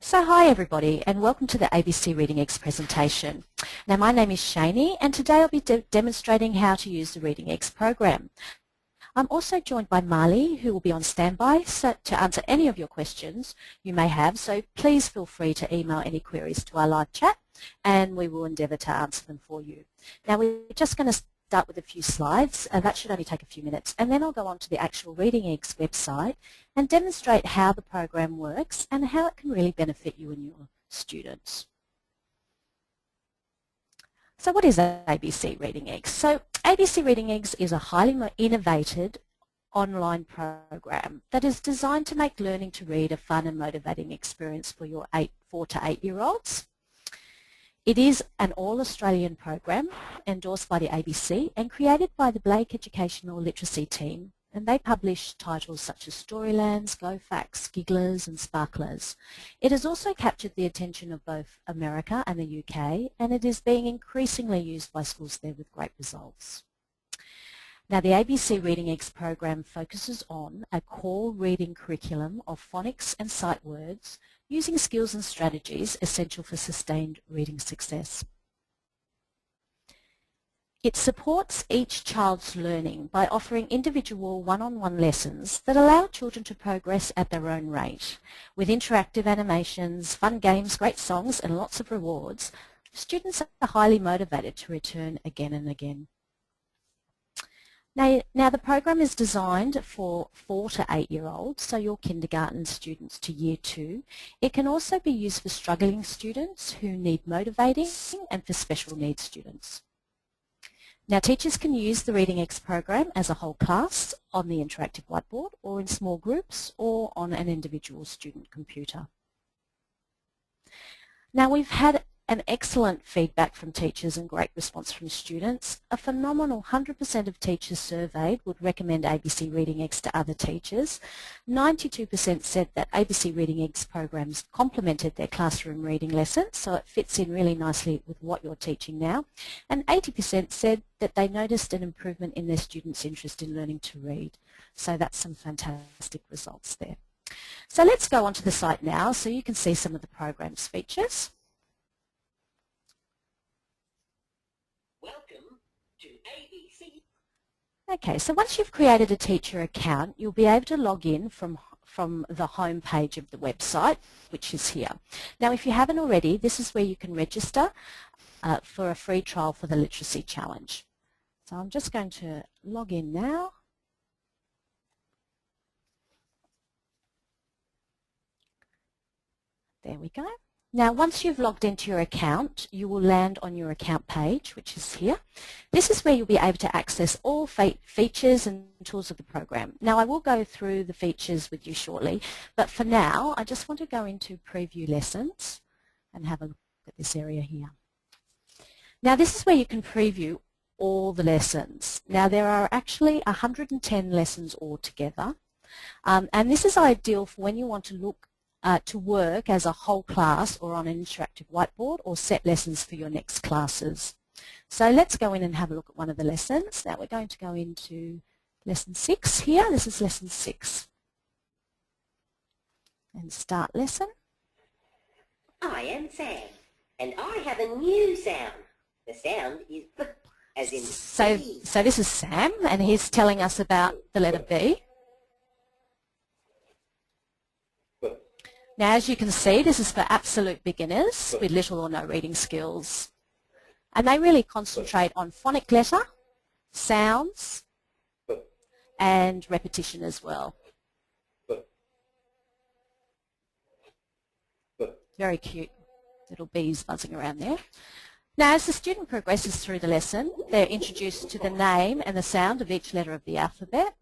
So hi everybody and welcome to the ABC Reading Eggs presentation. Now my name is Shani and today I'll be demonstrating how to use the Reading Eggs program. I'm also joined by Marley who will be on standby to answer any of your questions you may have, so please feel free to email any queries to our live chat and we will endeavour to answer them for you. Now we're just going to start with a few slides, and that should only take a few minutes, and then I'll go on to the actual Reading Eggs website and demonstrate how the program works and how it can really benefit you and your students. So what is ABC Reading Eggs? So ABC Reading Eggs is a highly innovative online program that is designed to make learning to read a fun and motivating experience for your 4 to 8-year-olds. It is an all-Australian program endorsed by the ABC and created by the Blake Educational Literacy team, and they publish titles such as Storylands, Go Facts, Gigglers and Sparklers. It has also captured the attention of both America and the UK, and it is being increasingly used by schools there with great results. Now the ABC Reading Eggs program focuses on a core reading curriculum of phonics and sight words using skills and strategies essential for sustained reading success. It supports each child's learning by offering individual one-on-one lessons that allow children to progress at their own rate. With interactive animations, fun games, great songs and lots of rewards, students are highly motivated to return again and again. Now the program is designed for 4 to 8-year-olds, so your kindergarten students to year 2. It can also be used for struggling students who need motivating and for special needs students. Now teachers can use the Reading Eggs program as a whole class on the interactive whiteboard or in small groups or on an individual student computer. Now we've had an excellent feedback from teachers and great response from students. A phenomenal 100% of teachers surveyed would recommend ABC Reading Eggs to other teachers. 92% said that ABC Reading Eggs programs complemented their classroom reading lessons, so it fits in really nicely with what you're teaching now. And 80% said that they noticed an improvement in their students' interest in learning to read. So that's some fantastic results there. So let's go onto the site now so you can see some of the program's features. Okay, so once you've created a teacher account, you'll be able to log in from the home page of the website, which is here. Now, if you haven't already, this is where you can register for a free trial for the Literacy Challenge. So I'm just going to log in now. There we go. Now, once you've logged into your account, you will land on your account page, which is here. This is where you'll be able to access all features and tools of the program. Now, I will go through the features with you shortly, but for now, I just want to go into Preview Lessons and have a look at this area here. Now, this is where you can preview all the lessons. Now, there are actually 110 lessons altogether, and this is ideal for when you want to look to work as a whole class or on an interactive whiteboard or set lessons for your next classes. So let's go in and have a look at one of the lessons. Now we're going to go into lesson 6 here. This is lesson 6. And start lesson. I am Sam and I have a new sound. The sound is B, as in B. So this is Sam and he's telling us about the letter B. Now, as you can see, this is for absolute beginners with little or no reading skills. And they really concentrate on phonic letter, sounds, and repetition as well. Very cute little bees buzzing around there. Now, as the student progresses through the lesson, they're introduced to the name and the sound of each letter of the alphabet.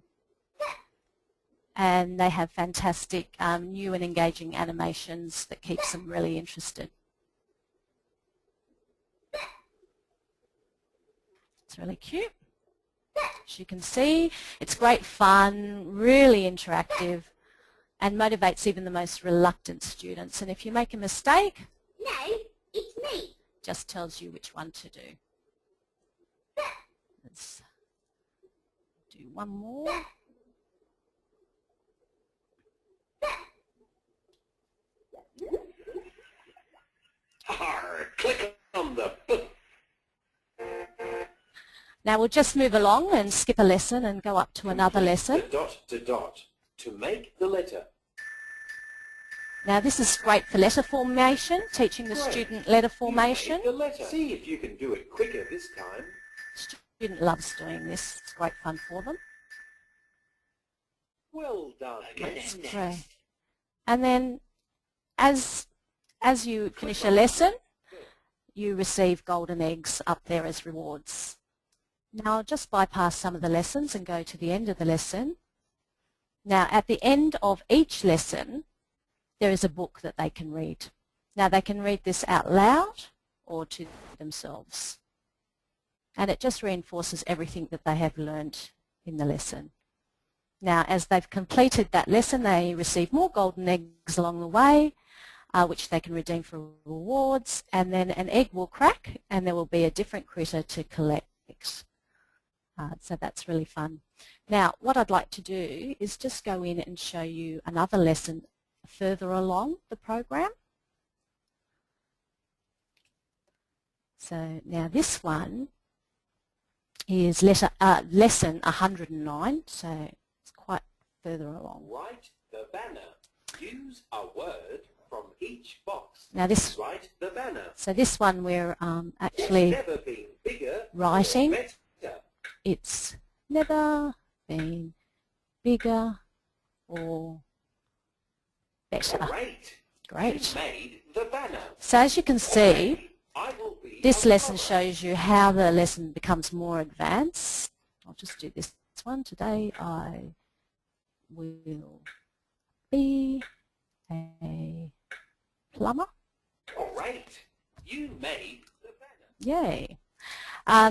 And they have fantastic new and engaging animations that keeps them really interested. It's really cute. As you can see, it's great fun, really interactive, and motivates even the most reluctant students. And if you make a mistake, No, it's me. Just tells you which one to do. Let's do one more. Click on the book. Now we'll just move along and skip a lesson and go up to another lesson. The dot to dot to make the letter. Now this is great for letter formation, teaching the Great. student letter You formation. made the letter. See if you can do it quicker this time. Student loves doing this. It's great fun for them. Well done. Yes. Great. And then as you finish a lesson, you receive golden eggs up there as rewards. Now I'll just bypass some of the lessons and go to the end of the lesson. Now at the end of each lesson, there is a book that they can read. Now they can read this out loud or to themselves. And it just reinforces everything that they have learned in the lesson. Now as they've completed that lesson, they receive more golden eggs along the way, which they can redeem for rewards, and then an egg will crack and there will be a different critter to collect. So that's really fun. Now what I'd like to do is just go in and show you another lesson further along the program. So now this one is lesson 109, so it's quite further along. Write the banner. Use a word from each box. Now this, Write the banner. so this one we're actually It's never been bigger writing. or better. It's never been bigger or better. Great. Great. You made the banner. So as you can see, I will be this on lesson cover. shows you how the lesson becomes more advanced. I'll just do this one. Today I will be a plumber. Great. You made the banner. Yay.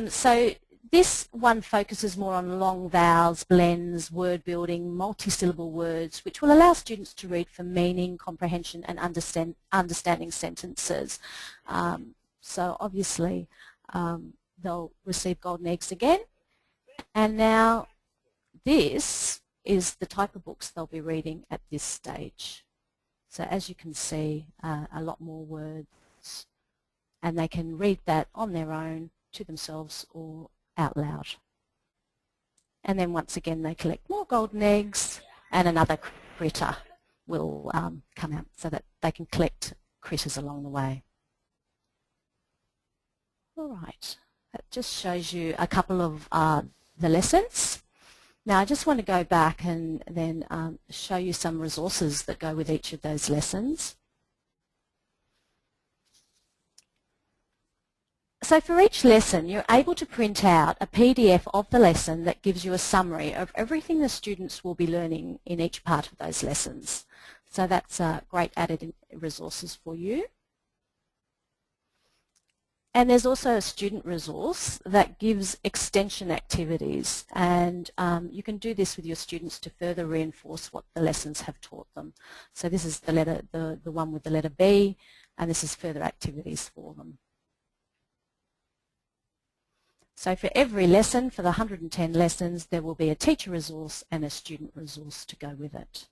So this one focuses more on long vowels, blends, word building, multi-syllable words, which will allow students to read for meaning, comprehension and understanding sentences. So obviously they'll receive golden eggs again. And now this is the type of books they'll be reading at this stage. So as you can see, a lot more words, and they can read that on their own to themselves or out loud. And then once again they collect more golden eggs and another critter will come out so that they can collect critters along the way. All right, that just shows you a couple of the lessons. Now I just want to go back and then show you some resources that go with each of those lessons. So for each lesson, you're able to print out a PDF of the lesson that gives you a summary of everything the students will be learning in each part of those lessons. So that's great added resources for you. And there's also a student resource that gives extension activities, and you can do this with your students to further reinforce what the lessons have taught them. So this is the one with the letter B, and this is further activities for them. So for every lesson, for the 110 lessons, there will be a teacher resource and a student resource to go with it.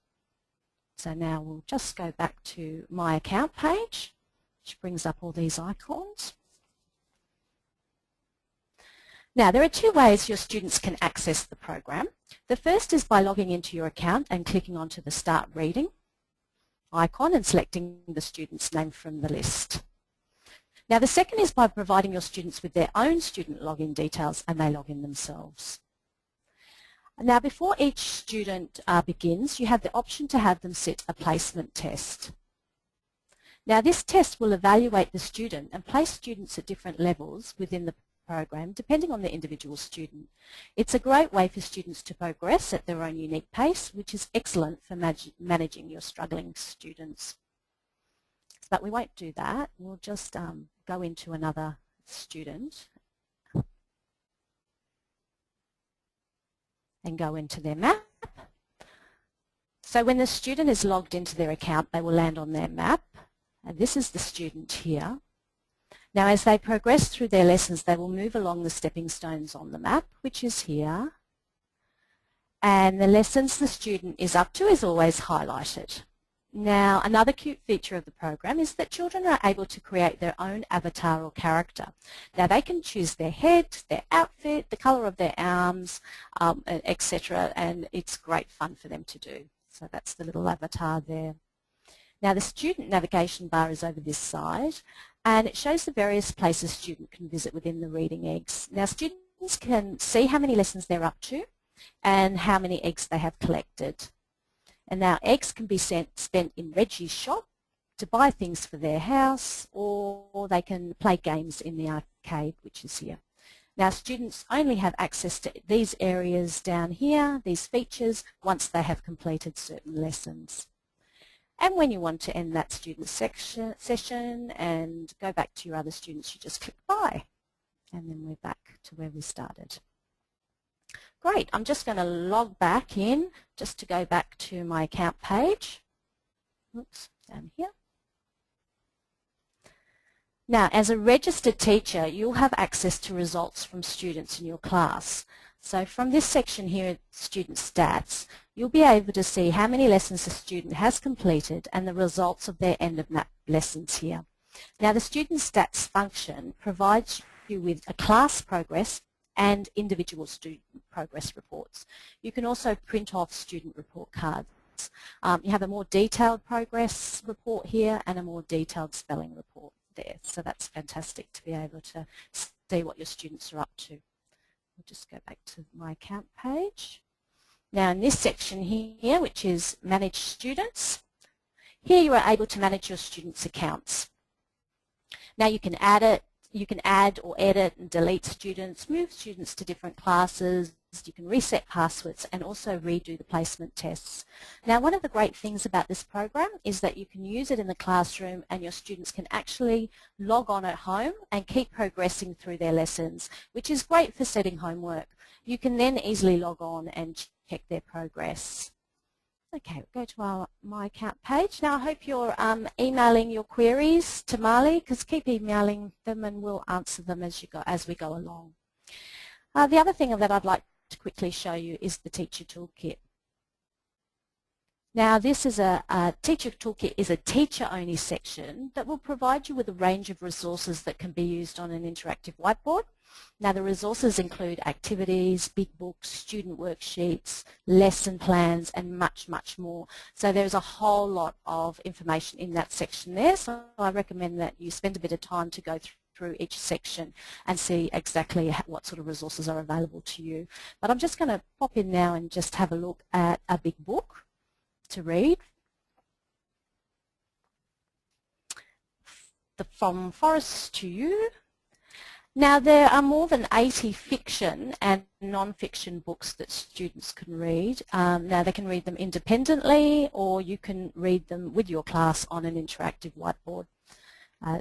So now we'll just go back to my account page, which brings up all these icons. Now there are two ways your students can access the program. The first is by logging into your account and clicking onto the Start Reading icon and selecting the student's name from the list. Now the second is by providing your students with their own student login details and they log in themselves. Now before each student begins, you have the option to have them sit a placement test. Now this test will evaluate the student and place students at different levels within the program depending on the individual student. It's a great way for students to progress at their own unique pace, which is excellent for managing your struggling students. But we won't do that. We'll just go into another student and go into their map. So when the student is logged into their account, they will land on their map. And this is the student here. Now as they progress through their lessons, they will move along the stepping stones on the map, which is here. And the lessons the student is up to is always highlighted. Now, another cute feature of the program is that children are able to create their own avatar or character. Now, they can choose their head, their outfit, the colour of their arms, etc., and it's great fun for them to do. So that's the little avatar there. Now, the student navigation bar is over this side, and it shows the various places students can visit within the Reading Eggs. Now, students can see how many lessons they're up to and how many eggs they have collected. And now eggs can be spent in Reggie's shop to buy things for their house, or they can play games in the arcade, which is here. Now students only have access to these areas down here, these features, once they have completed certain lessons. And when you want to end that student session and go back to your other students, you just click buy. And then we're back to where we started. Great, I'm just going to log back in just to go back to my account page. Oops, down here. Now, as a registered teacher, you'll have access to results from students in your class. So from this section here, Student Stats, you'll be able to see how many lessons a student has completed and the results of their end of map lessons here. Now, the Student Stats function provides you with a class progress and individual student progress reports. You can also print off student report cards. You have a more detailed progress report here and a more detailed spelling report there. So that's fantastic to be able to see what your students are up to. I'll just go back to my account page. Now in this section here, which is Manage Students, here you are able to manage your students' accounts. Now you can add or edit and delete students, move students to different classes, you can reset passwords and also redo the placement tests. Now one of the great things about this program is that you can use it in the classroom and your students can actually log on at home and keep progressing through their lessons, which is great for setting homework. You can then easily log on and check their progress. Okay, we'll go to my account page. Now I hope you're emailing your queries to Marley, because keep emailing them and we'll answer them as we go along. The other thing that I'd like to quickly show you is the Teacher Toolkit. Now this is a Teacher Toolkit is a teacher-only section that will provide you with a range of resources that can be used on an interactive whiteboard. Now the resources include activities, big books, student worksheets, lesson plans and much, much more. So there's a whole lot of information in that section there, so I recommend that you spend a bit of time to go through each section and see exactly what sort of resources are available to you. But I'm just going to pop in now and just have a look at a big book to read. From Forest to You. Now there are more than 80 fiction and non-fiction books that students can read. Now they can read them independently or you can read them with your class on an interactive whiteboard.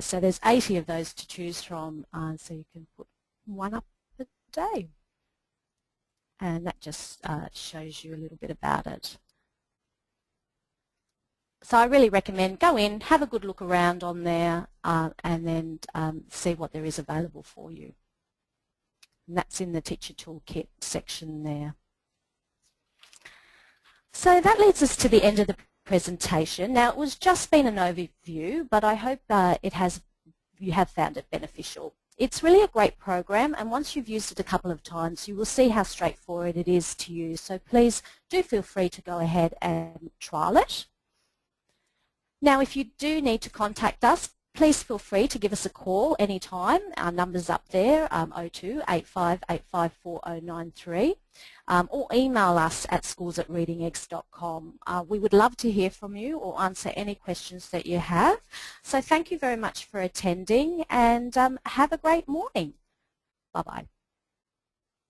So there's 80 of those to choose from, so you can put one up a day. And that just shows you a little bit about it. So I really recommend go in, have a good look around on there and then see what there is available for you. And that's in the Teacher Toolkit section there. So that leads us to the end of the presentation. Now it was just been an overview, but I hope you have found it beneficial. It's really a great program, and once you've used it a couple of times you will see how straightforward it is to use. So please do feel free to go ahead and trial it. Now if you do need to contact us, please feel free to give us a call anytime. Our number's up there, 02 85 85 4093, or email us at schools@readingeggs.com. We would love to hear from you or answer any questions that you have. So thank you very much for attending and have a great morning. Bye-bye.